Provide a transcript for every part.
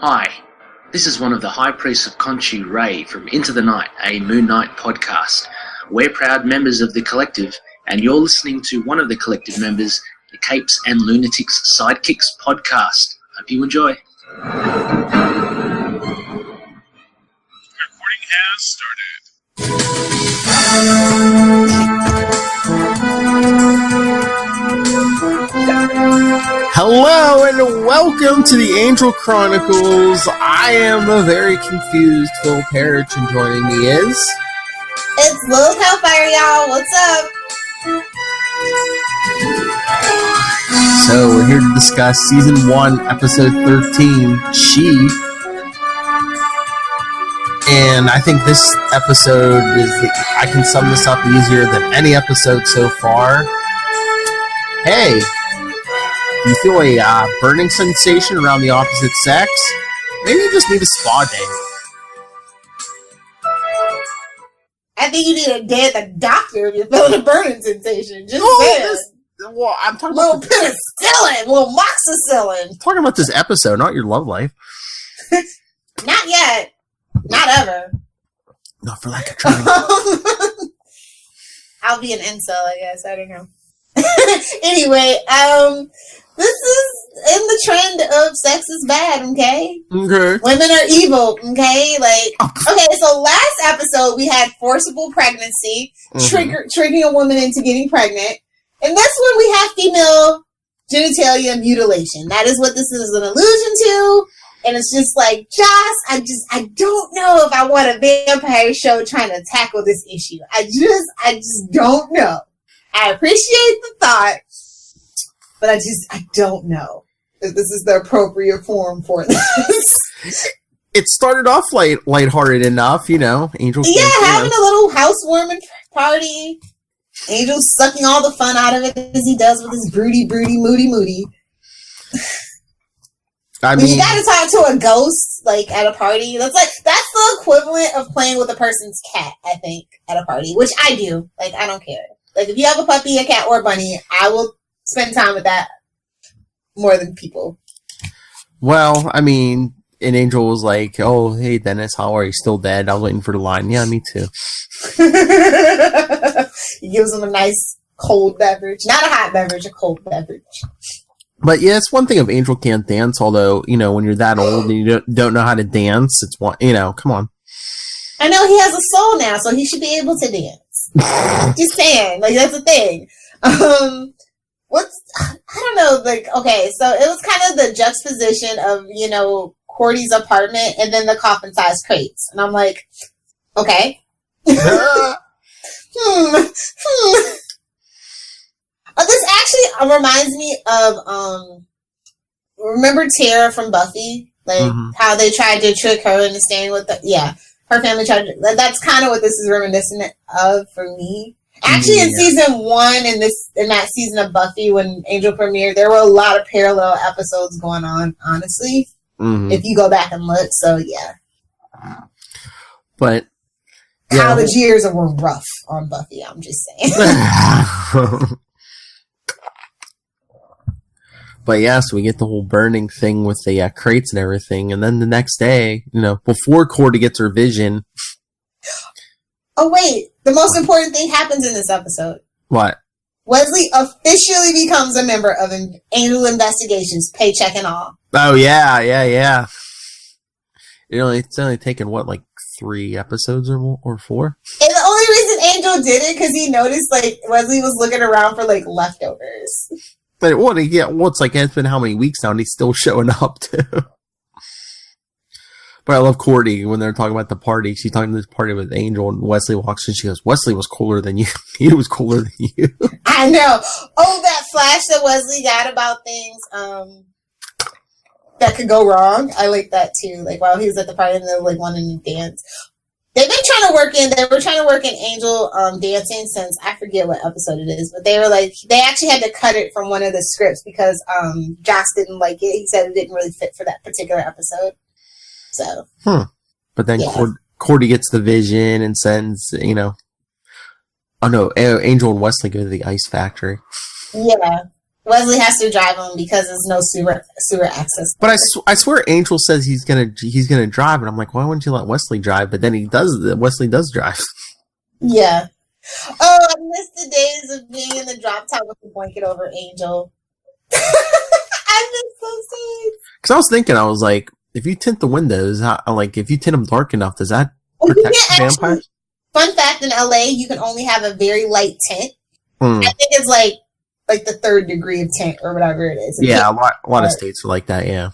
Hi, this is one of the High Priests of Khonshu, Ray, from Into the Night, a Moon Knight podcast. We're proud members of the collective, and you're listening to one of the collective members, the Capes and Lunatics Sidekicks podcast. Hope you enjoy. Recording has started. Hello and welcome to the Angel Chronicles. I am a very confused Phil Perich, and joining me is... It's Lilith Hellfire, y'all. What's up? So, we're here to discuss Season 1, Episode 13, She. And I think this episode I can sum this up easier than any episode so far. Hey, do you feel a burning sensation around the opposite sex? Maybe you just need a spa day. I think you need a day at the doctor if you're feeling a burning sensation. Just saying. Well, I'm talking little about penicillin, little moxicillin. talking about this episode, not your love life. Not yet. Not ever. Not for lack of trying. I'll be an incel, I guess. I don't know. Anyway, this is in the trend of sex is bad, okay? Okay. Women are evil, okay? Okay, so last episode we had forcible pregnancy, triggering a woman into getting pregnant. And this one we have female genitalia mutilation. That is what this is an allusion to. And it's just like, Joss, I don't know if I want a vampire show trying to tackle this issue. I just don't know. I appreciate the thought, but I don't know if this is the appropriate form for this. It started off lighthearted enough, you know. Angel. Yeah, having a little housewarming party. Angel sucking all the fun out of it as he does with his broody, moody. I mean, you gotta talk to a ghost, at a party. That's the equivalent of playing with a person's cat, I think, at a party, which I do. I don't care. If you have a puppy, a cat, or a bunny, I will spend time with that more than people. Well, I mean, and Angel was like, "Oh, hey, Dennis, how are you? Still dead?" I was waiting for the line. Yeah, me too. He gives him a nice cold beverage. Not a hot beverage, a cold beverage. But yeah, it's one thing if Angel can't dance, although, when you're that old and you don't know how to dance, it's one, come on. I know he has a soul now, so he should be able to dance. Just saying, that's a thing. I don't know, okay, so it was kind of the juxtaposition of, Cordy's apartment and then the coffin-sized crates. And I'm like, okay. This actually reminds me of, remember Tara from Buffy? How they tried to trick her into staying with her family tried to, that's kind of what this is reminiscent of for me. Actually, in season 1, in that season of Buffy, when Angel premiered, there were a lot of parallel episodes going on, honestly. If you go back and look, so yeah. But college years were rough on Buffy, I'm just saying. But yeah, so we get the whole burning thing with the crates and everything, and then the next day, before Cordy gets her vision. Oh wait, the most important thing happens in this episode. What? Wesley officially becomes a member of Angel Investigations, paycheck and all. Oh yeah. It's only taken 3 episodes or more, or 4? And the only reason Angel did it because he noticed Wesley was looking around for leftovers. But it's been how many weeks now, and he's still showing up too. But I love Cordy when they're talking about the party. She's talking to this party with Angel, and Wesley walks in. She goes, "Wesley was cooler than you. He was cooler than you." I know. Oh, that flash that Wesley got about things that could go wrong. I like that too. While he was at the party and they were wanting to dance. They were trying to work in Angel dancing since I forget what episode it is, but they were they actually had to cut it from one of the scripts because Joss didn't like it. He said it didn't really fit for that particular episode. So. But then Cordy gets the vision and sends, Oh no, Angel and Wesley go to the ice factory. Yeah. Wesley has to drive him because there's no sewer access. But I swear Angel says he's gonna drive, and I'm like, why wouldn't you let Wesley drive? But then he does. Wesley does drive. Yeah. Oh, I miss the days of being in the drop top with the blanket over Angel. I miss those days. Because I was thinking, I was like, if you tint the windows, if you tint them dark enough, does that protect vampires? Fun fact: in LA, you can only have a very light tint. I think it's like the 3rd degree of tint or whatever it is. Yeah, a lot of states are like that. Yeah.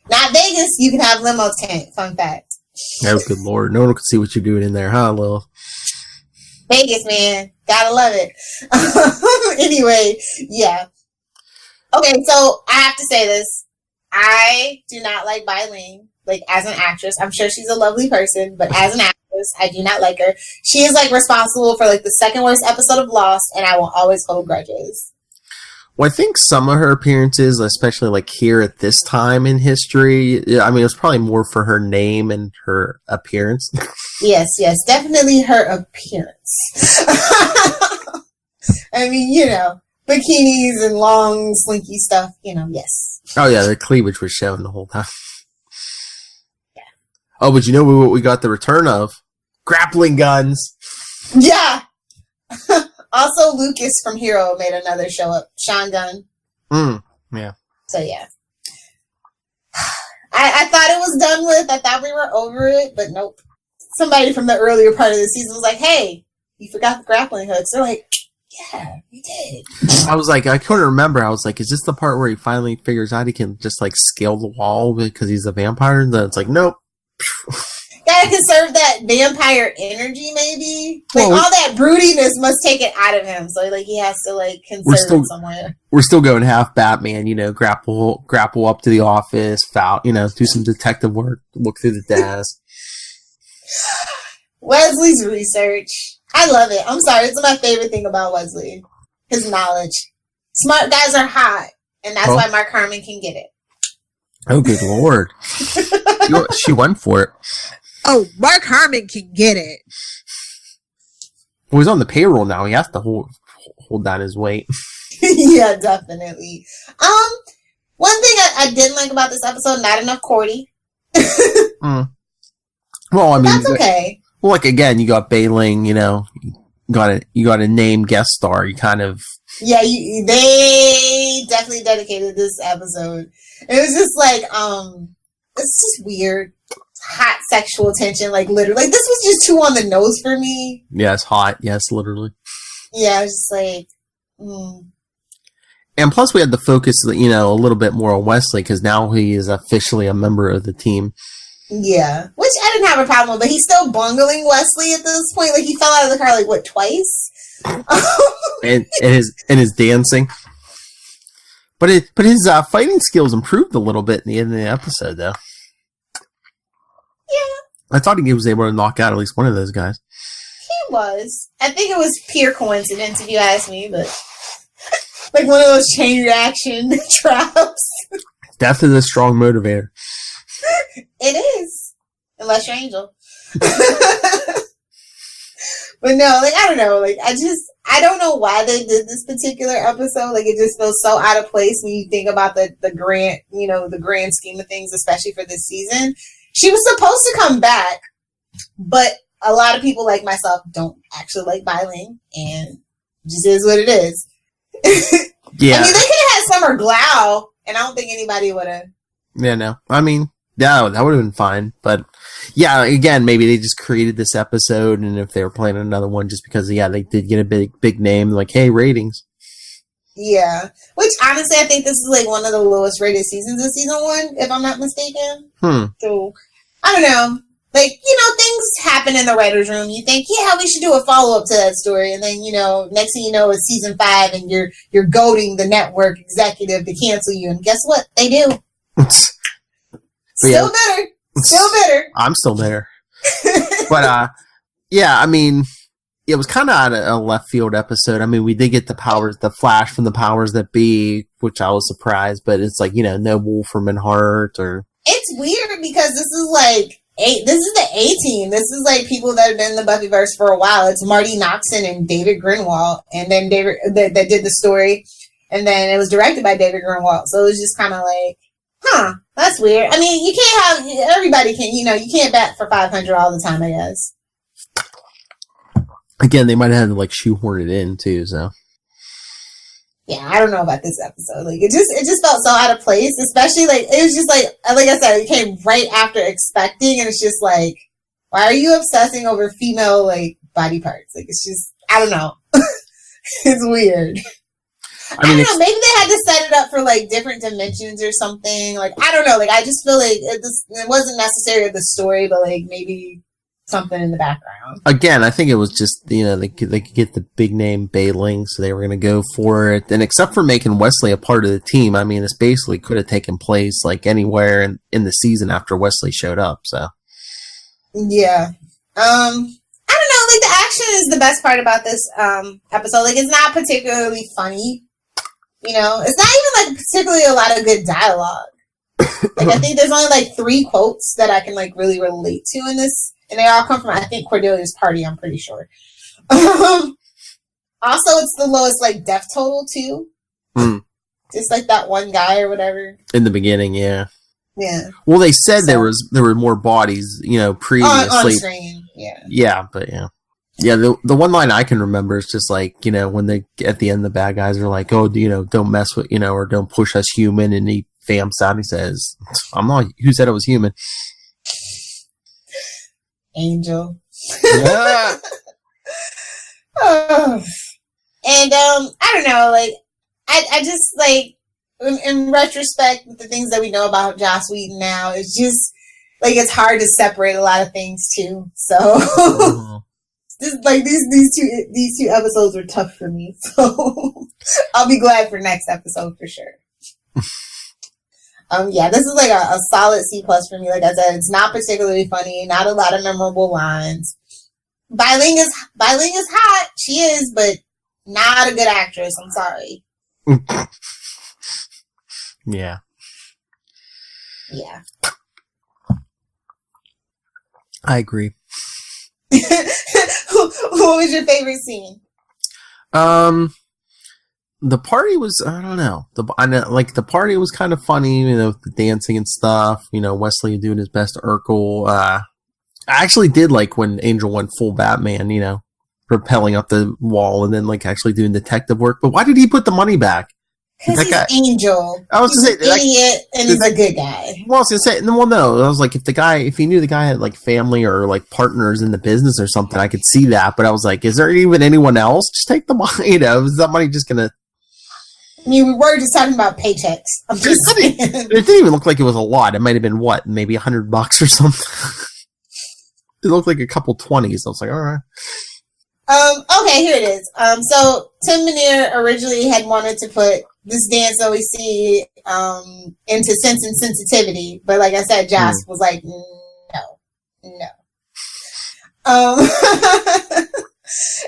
Not Vegas. You can have limo tint. Fun fact. Oh, good lord! No one can see what you're doing in there, huh, Lil? Vegas, man, gotta love it. Anyway, yeah. Okay, so I have to say this. I do not like Bailing, like, as an actress. I'm sure she's a lovely person, but as an actress, I do not like her. She is, like, responsible for, like, the 2nd worst episode of Lost, and I will always hold grudges. Well, I think some of her appearances, especially, like, here at this time in history, I mean, it was probably more for her name and her appearance. Yes, definitely her appearance. I mean, bikinis and long, slinky stuff, yes. Oh, yeah, the cleavage was shown the whole time. Yeah. Oh, but you know what we got the return of? Grappling guns! Yeah! Also, Lucas from Hero made another show up. Sean Gunn. Yeah. So, yeah. I thought it was done with. I thought we were over it, but nope. Somebody from the earlier part of the season was like, hey, you forgot the grappling hooks. They're like, yeah, we did. I was like, I couldn't remember. I was like, is this the part where he finally figures out he can just, like, scale the wall because he's a vampire? And then it's like, nope. Gotta conserve that vampire energy, maybe. Like, all that broodiness must take it out of him. So, like, he has to, like, conserve it somewhere. We're still going half Batman, grapple up to the office, do some detective work, look through the desk. Wesley's research. I love it. I'm sorry. It's my favorite thing about Wesley. His knowledge. Smart guys are hot, and that's why Mark Harmon can get it. Oh, good lord. She went for it. Oh, Mark Harmon can get it. Well, he's on the payroll now. He has to hold down his weight. Yeah, definitely. One thing I didn't like about this episode, not enough Cordy. Well, I mean, that's okay. Well, like, again, you got Bailing, you got a named guest star. You kind of... Yeah, they definitely dedicated this episode. It was just like, it's just weird. Hot sexual tension, like, literally. Like, this was just too on the nose for me. Yeah, it's hot. Yes, literally. Yeah, it's just like, And plus, we had to focus, a little bit more on Wesley, because now he is officially a member of the team. Yeah, which I didn't have a problem with, but he's still bungling Wesley at this point. Like, he fell out of the car, like, what, twice? and his dancing. But his fighting skills improved a little bit in the end of the episode, though. Yeah. I thought he was able to knock out at least one of those guys. He was. I think it was pure coincidence, if you ask me, but like one of those chain reaction traps. Death is a strong motivator. It is. Unless you're Angel. But no, like, I don't know. Like, I don't know why they did this particular episode. Like, it just feels so out of place when you think about the grand, the grand scheme of things, especially for this season. She was supposed to come back, but a lot of people like myself don't actually like Bailing, and it just is what it is. Yeah. I mean, they could have had Summer Glau, and I don't think anybody would have. Yeah, no. I mean, yeah, that would have been fine. But, yeah, again, maybe they just created this episode, and if they were playing another one just because, yeah, they did get a big name, like, hey, ratings. Yeah. Which, honestly, I think this is, like, one of the lowest rated seasons of season 1, if I'm not mistaken. So, I don't know. Like, things happen in the writer's room. You think, yeah, we should do a follow-up to that story. And then, next thing you know, it's season 5, and you're goading the network executive to cancel you. And guess what? They do. Still bitter. Still bitter. I'm still bitter. But, yeah, I mean, it was kind of a left field episode. I mean, we did get the flash from the powers that be, which I was surprised, but it's like, no Wolfram Hart or... It's weird because this is like, this is the A-team. This is like people that have been in the Buffyverse for a while. It's Marty Noxon and David Grinwald, and then David that did the story. And then it was directed by David Grunwald. So it was just kind of like, huh, that's weird. I mean, you can't have, everybody can, you know, you can't bat for 500 all the time, I guess. Again, they might have had to like shoehorn it in too, so. Yeah, I don't know about this episode. Like, it just felt so out of place, especially like, it was just like I said, it came right after Expecting, and it's just like, why are you obsessing over female, like, body parts? Like, it's just, I don't know. It's weird. I don't know. Maybe they had to set it up for like different dimensions or something. Like, I don't know. Like, I just feel like it wasn't necessarily the story, but like maybe something in the background. Again, I think it was just, you know, they could get the big name Bailing, so they were going to go for it. And except for making Wesley a part of the team, I mean, this basically could have taken place like anywhere in the season after Wesley showed up. So yeah. I don't know. Like, the action is the best part about this episode. Like, it's not particularly funny. You know, it's not even like particularly a lot of good dialogue. Like, I think there's only like 3 quotes that I can like really relate to in this, and they all come from, I think, Cordelia's party. I'm pretty sure. Also, it's the lowest like death total too. Just like that one guy or whatever in the beginning, yeah. Yeah. Well, they said there were more bodies, you know, previously. On screen, yeah. Yeah, but yeah. Yeah, the one line I can remember is just like, you know, when they, at the end, the bad guys are like, oh, you know, don't mess with, you know, or don't push us human. And he vamps out and he says, I'm not, who said it was human? Angel. Yeah. Oh. And, I don't know, like, I just, like, in retrospect, with the things that we know about Joss Whedon now, it's just, like, it's hard to separate a lot of things, too. So... Just like these two episodes were tough for me, so I'll be glad for next episode for sure. Yeah, this is like a solid C+ for me. Like I said, it's not particularly funny, not a lot of memorable lines. Bailing is hot, she is, but not a good actress. I'm sorry. Yeah. Yeah. I agree. What was your favorite scene? The party was, I don't know. The party was kind of funny, you know, the dancing and stuff. You know, Wesley doing his best Urkel. I actually did like when Angel went full Batman, you know, rappelling up the wall and then like actually doing detective work. But why did he put the money back? Because he's Angel. I was he's an idiot, and he's a good guy. Well, I was gonna say, well, no, I was like, if he knew the guy had like family or like partners in the business or something, I could see that. But I was like, is there even anyone else? Just take the money. You know, is that money just gonna? I mean, we were just talking about paychecks. I'm just saying. It didn't even look like it was a lot. It might have been what, maybe $100 or something. It looked like a couple 20s. I was like, all right. Okay, here it is. So Tim Minear originally had wanted to put this dance that we see into Sense and Sensitivity, but like I said, Joss was like, no.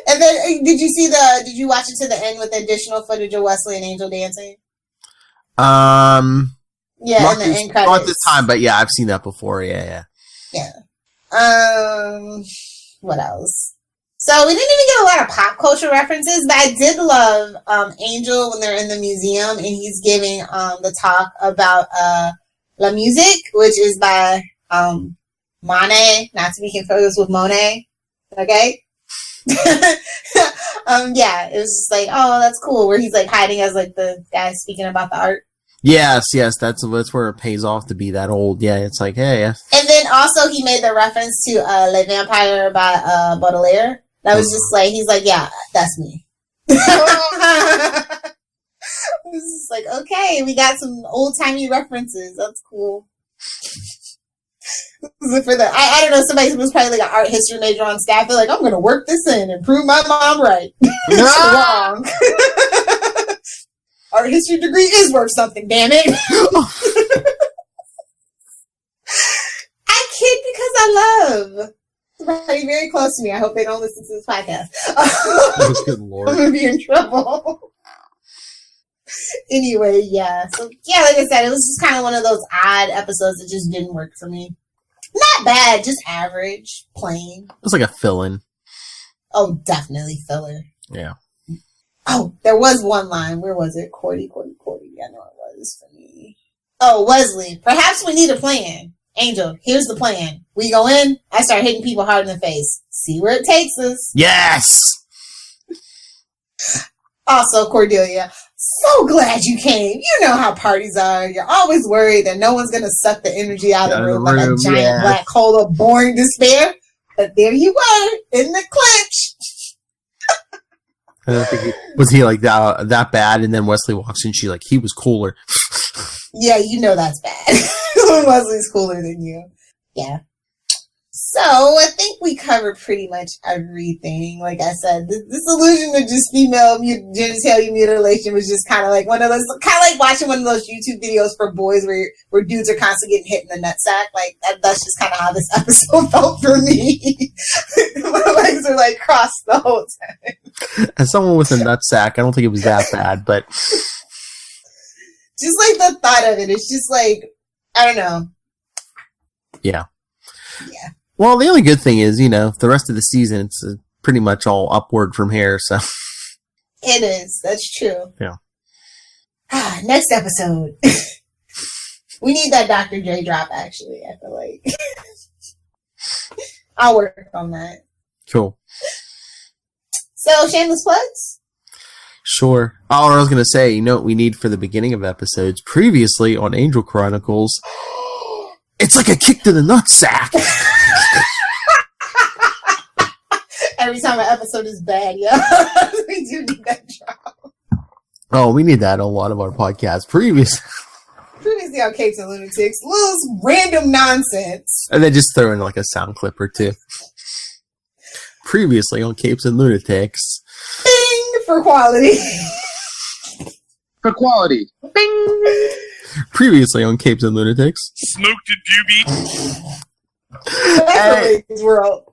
And then did you watch it to the end with additional footage of Wesley and Angel dancing? Yeah, in the end credits. Not this time, but yeah, I've seen that before. Yeah. What else? So we didn't even get a lot of pop culture references, but I did love Angel when they're in the museum and he's giving the talk about La Musique, which is by Monet, not to be confused with Monet. Okay? Yeah, it was just like, oh, that's cool, where he's like hiding as like the guy speaking about the art. Yes, that's where it pays off to be that old. Yeah, it's like, hey. And then also he made the reference to Le Vampire by Baudelaire. That was just like, he's like, yeah, that's me. It was just like, okay, we got some old-timey references. That's cool. For the, I don't know, somebody was probably like an art history major on staff. They're like, I'm going to work this in and prove my mom right. Wrong. Art history degree is worth something, damn it. I kid because I love. Somebody very close to me. I hope they don't listen to this podcast. Oh, good Lord. I'm going to be in trouble. Anyway, yeah. So, yeah, like I said, it was just kind of one of those odd episodes that just didn't work for me. Not bad, just average, plain. It was like a fill-in. Oh, definitely filler. Yeah. Oh, there was one line. Where was it? Cordy. I know it was for me. Oh, Wesley. Perhaps we need a plan. Angel, here's the plan. We go in, I start hitting people hard in the face. See where it takes us. Yes! Also, Cordelia, so glad you came. You know how parties are. You're always worried that no one's going to suck the energy out of the room like a giant black hole of boring despair. But there you were, in the clinch. I don't think was he like that bad? And then Wesley walks in, she like, he was cooler. Yeah, you know that's bad. Wesley's cooler than you. Yeah. So, I think we covered pretty much everything. Like I said, this illusion of just female genitalia mutilation was just kind of like one of those, kind of like watching one of those YouTube videos for boys where dudes are constantly getting hit in the nutsack. Like, that's just kind of how this episode felt for me. My legs are like crossed the whole time. As someone with a nutsack, I don't think it was that bad, but just like the thought of it, it's just like, I don't know. Yeah. Yeah. Well, the only good thing is, the rest of the season, it's pretty much all upward from here, so. It is. That's true. Yeah. Next episode. We need that Dr. J drop, actually, I feel like. I'll work on that. Cool. So, shameless plugs? Sure. Oh, I was going to say, what we need for the beginning of episodes? Previously on Angel Chronicles, it's like a kick to the nutsack. Every time an episode is bad, yeah. We do need that drop. Oh, we need that on a lot of our podcasts. Previously on Capes and Lunatics. Little random nonsense. And then just throw in like a sound clip or two. Previously on Capes and Lunatics. Bing! For quality. For quality. Bing! Previously on Capes and Lunatics. Smoked a doobie. That's the world.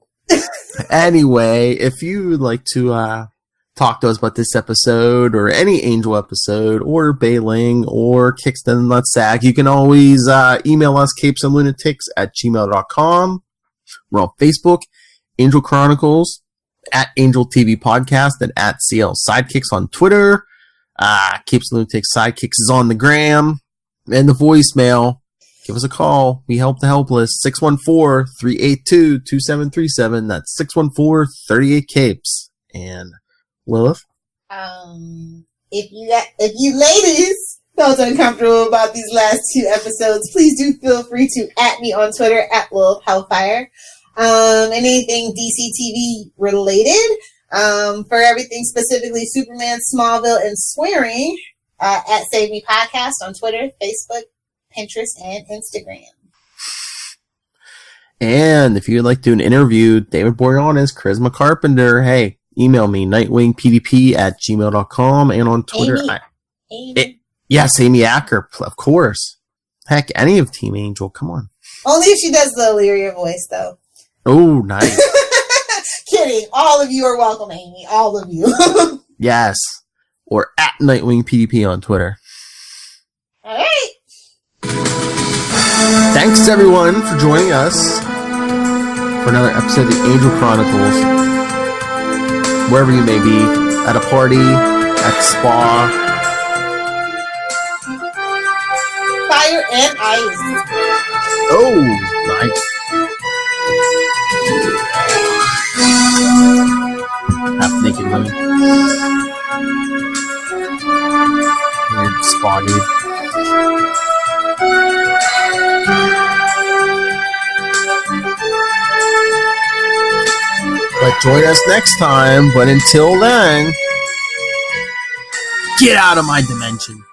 Anyway, if you would like to talk to us about this episode or any Angel episode or Bailing or Kicks to the Nutsack, you can always email us capesandlunatics@gmail.com. We're on Facebook, Angel Chronicles, @Angel TV Podcast, and @CL Sidekicks on Twitter. Capes and Lunatics Sidekicks is on the gram. And the voicemail, give us a call. We help the helpless. 614-382-2737. That's 614-38-CAPES. And Lilith? If you ladies felt uncomfortable about these last two episodes, please do feel free to @ me on Twitter @Lilith Hellfire. Anything DC TV related, for everything specifically Superman, Smallville, and swearing, @Save Me Podcast on Twitter, Facebook, Pinterest, and Instagram. And if you'd like to do an interview, David Boreanaz, Charisma Carpenter, hey, email me, nightwingpdp@gmail.com, and on Twitter. Amy. Yes, Amy Acker, of course. Heck, any of Team Angel, come on. Only if she does the Illyria voice, though. Oh, nice. Kidding. All of you are welcome, Amy. All of you. Yes. Or @NightwingPDP on Twitter. All right. Thanks, everyone, for joining us for another episode of the Angel Chronicles. Wherever you may be, at a party, at the spa. Fire and ice. Oh, nice. Half naked women. Weird spa, dude. But join us next time. But until then, get out of my dimension.